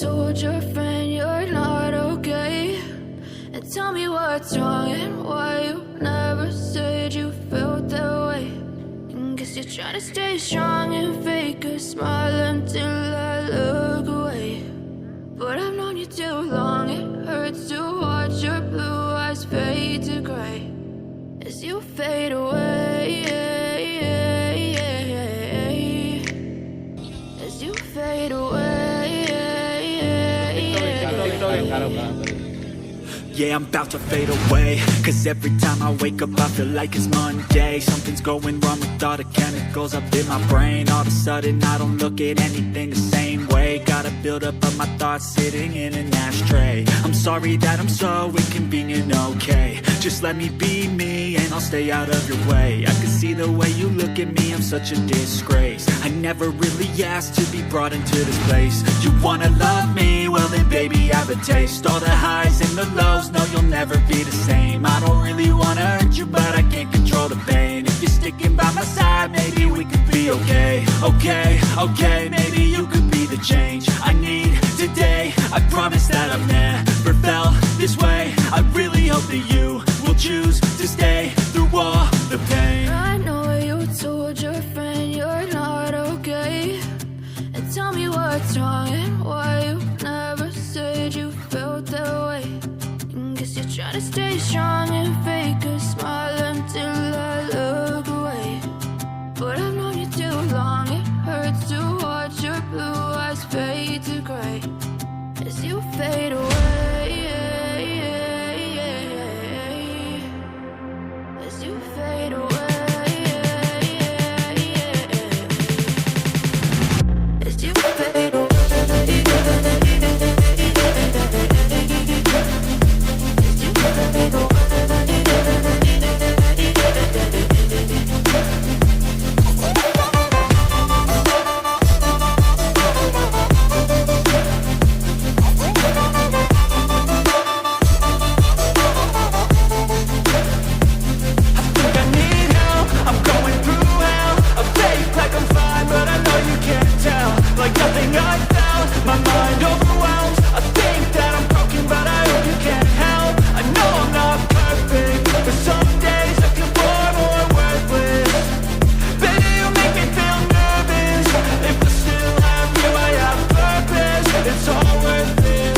told your friend you're not okay? And tell me what's wrong and why you never said you felt that way. And guess you're trying to stay strong and fake a smile until I look away. But I've known you too long, it hurts to watch your blue eyes fade to gray as you fade away, as you fade away. Yeah, I'm about to fade away, cause every time I wake up I feel like it's Monday. Something's going wrong with all the chemicals up in my brain. All of a sudden I don't look at anything the same way. Got a buildup of my thoughts sitting in an ashtray. I'm sorry that I'm so inconvenient, okay? Just let me be me and I'll stay out of your way. I can see the way you look at me, I'm such a disgrace. I never really asked to be brought into this place. You wanna love me? Well then baby I have a taste. All the highs and the lows, no you'll never be the same. I don't really wanna hurt you but I can't control the pain. If you're sticking by my side maybe we could be okay. Okay, maybe you could be the change I need today. I promise that I've never felt this way. I really hope that you will choose to stay through all the pain. I know you told your friend you're not okay. And tell me what's wrong and why you never said you felt that way. And guess you're trying to stay strong and fake a smile until I look away. But I've known you too long, it hurts to watch your blue eyes fade to gray as you fade away, as you fade away, as you fade away. Like nothing I felt, my mind overwhelms. I think that I'm broken, but I hope you can't help. I know I'm not perfect, but some days I feel far more worthless. Baby, you make me feel nervous. If I still have you, I have purpose. It's all worth it.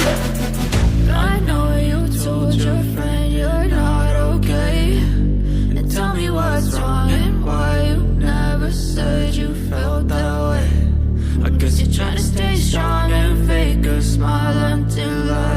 I know you told your friend you're not okay. And tell me what's wrong and why you never said you felt that way. I guess you're trying to stay strong and fake a smile until I